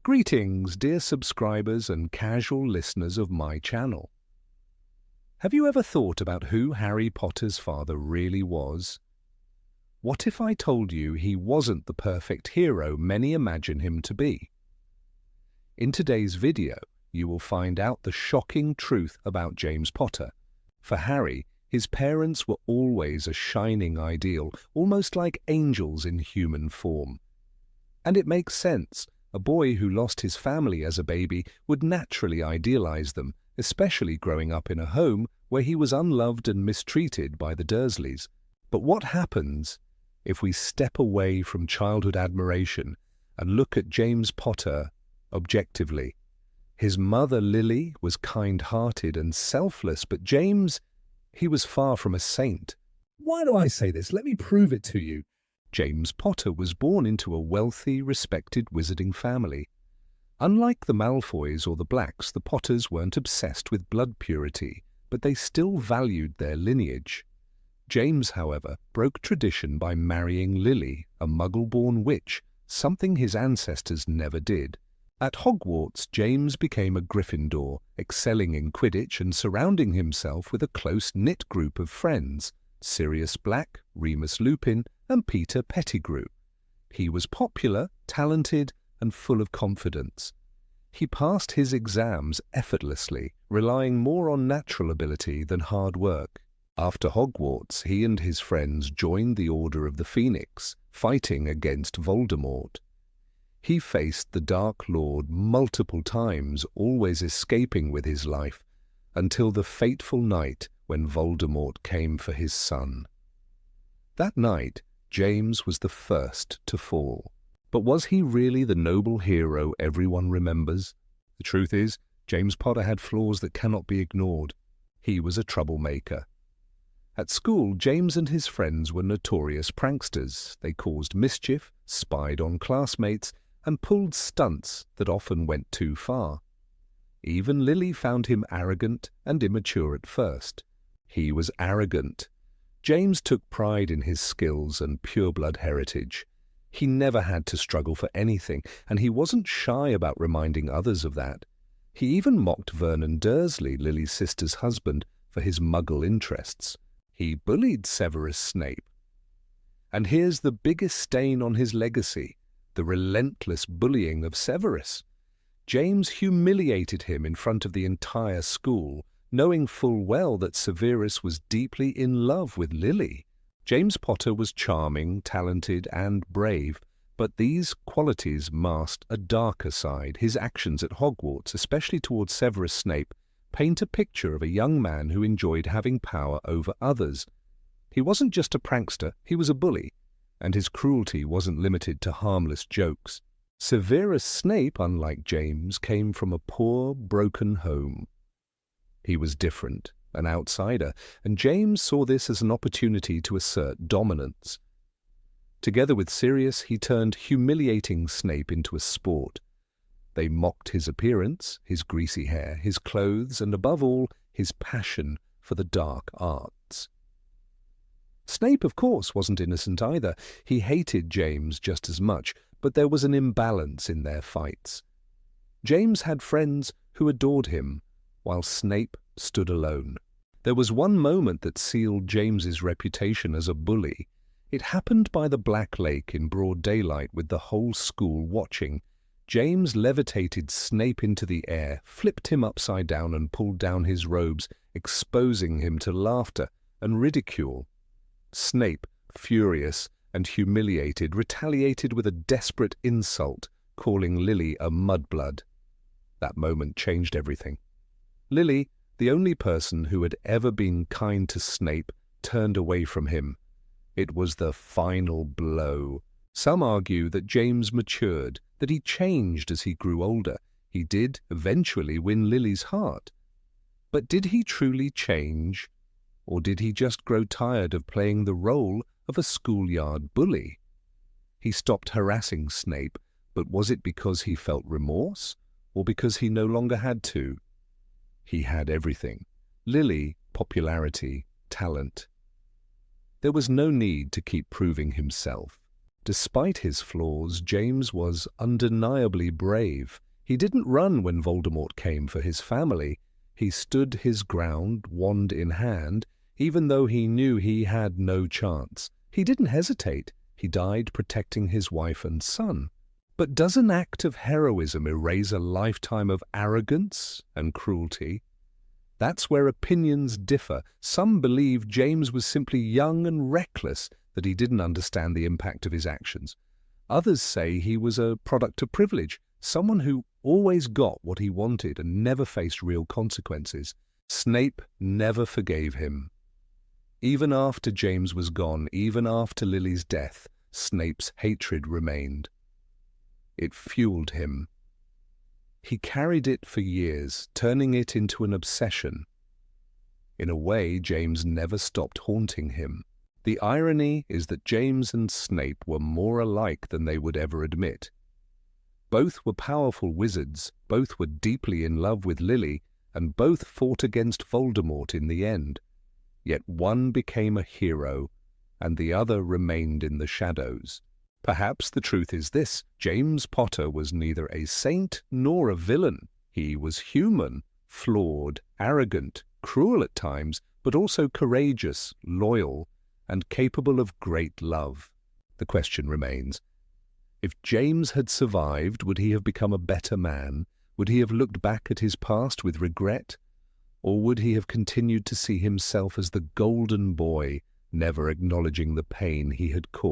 Greetings, dear subscribers and casual listeners of my channel. Have you ever thought about who Harry Potter's father really was? What if I told you he wasn't the perfect hero many imagine him to be? In today's video, you will find out the shocking truth about James Potter. For Harry, his parents were always a shining ideal, almost like angels in human form. And it makes sense. A boy who lost his family as a baby would naturally idealize them, especially growing up in a home where he was unloved and mistreated by the Dursleys. But what happens if we step away from childhood admiration and look at James Potter objectively? His mother, Lily, was kind-hearted and selfless, but James, he was far from a saint. Why do I say this? Let me prove it to you. James Potter was born into a wealthy, respected wizarding family. Unlike the Malfoys or the Blacks, the Potters weren't obsessed with blood purity, but they still valued their lineage. James, however, broke tradition by marrying Lily, a Muggle-born witch, something his ancestors never did. At Hogwarts, James became a Gryffindor, excelling in Quidditch and surrounding himself with a close-knit group of friends: Sirius Black, Remus Lupin, and Peter Pettigrew. He was popular, talented, and full of confidence. He passed his exams effortlessly, relying more on natural ability than hard work. After Hogwarts, he and his friends joined the Order of the Phoenix, fighting against Voldemort. He faced the Dark Lord multiple times, always escaping with his life, until the fateful night when Voldemort came for his son. That night, James was the first to fall. But was he really the noble hero everyone remembers? The truth is, James Potter had flaws that cannot be ignored. He was a troublemaker. At school, James and his friends were notorious pranksters. They caused mischief, spied on classmates, and pulled stunts that often went too far. Even Lily found him arrogant and immature at first. He was arrogant. James took pride in his skills and pureblood heritage. He never had to struggle for anything, and he wasn't shy about reminding others of that. He even mocked Vernon Dursley, Lily's sister's husband, for his Muggle interests. He bullied Severus Snape. And here's the biggest stain on his legacy: the relentless bullying of Severus. James humiliated him in front of the entire school, knowing full well that Severus was deeply in love with Lily. James Potter was charming, talented, and brave, but these qualities masked a darker side. His actions at Hogwarts, especially towards Severus Snape, paint a picture of a young man who enjoyed having power over others. He wasn't just a prankster, he was a bully, and his cruelty wasn't limited to harmless jokes. Severus Snape, unlike James, came from a poor, broken home. He was different, an outsider, and James saw this as an opportunity to assert dominance. Together with Sirius, he turned humiliating Snape into a sport. They mocked his appearance, his greasy hair, his clothes, and above all, his passion for the dark arts. Snape, of course, wasn't innocent either. He hated James just as much, but there was an imbalance in their fights. James had friends who adored him, while Snape stood alone. There was one moment that sealed James's reputation as a bully. It happened by the Black Lake in broad daylight with the whole school watching. James levitated Snape into the air, flipped him upside down and pulled down his robes, exposing him to laughter and ridicule. Snape, furious and humiliated, retaliated with a desperate insult, calling Lily a mudblood. That moment changed everything. Lily, the only person who had ever been kind to Snape, turned away from him. It was the final blow. Some argue that James matured, that he changed as he grew older. He did eventually win Lily's heart. But did he truly change? Or did he just grow tired of playing the role of a schoolyard bully? He stopped harassing Snape, but was it because he felt remorse, or because he no longer had to? He had everything: Lily, popularity, talent. There was no need to keep proving himself. Despite his flaws, James was undeniably brave. He didn't run when Voldemort came for his family. He stood his ground, wand in hand, even though he knew he had no chance. He didn't hesitate. He died protecting his wife and son. But does an act of heroism erase a lifetime of arrogance and cruelty? That's where opinions differ. Some believe James was simply young and reckless, that he didn't understand the impact of his actions. Others say he was a product of privilege, someone who always got what he wanted and never faced real consequences. Snape never forgave him. Even after James was gone, even after Lily's death, Snape's hatred remained. It fueled him. He carried it for years, turning it into an obsession. In a way, James never stopped haunting him. The irony is that James and Snape were more alike than they would ever admit. Both were powerful wizards, both were deeply in love with Lily, and both fought against Voldemort in the end. Yet one became a hero, and the other remained in the shadows. Perhaps the truth is this: James Potter was neither a saint nor a villain. He was human, flawed, arrogant, cruel at times, but also courageous, loyal, and capable of great love. The question remains, if James had survived, would he have become a better man? Would he have looked back at his past with regret? Or would he have continued to see himself as the golden boy, never acknowledging the pain he had caused?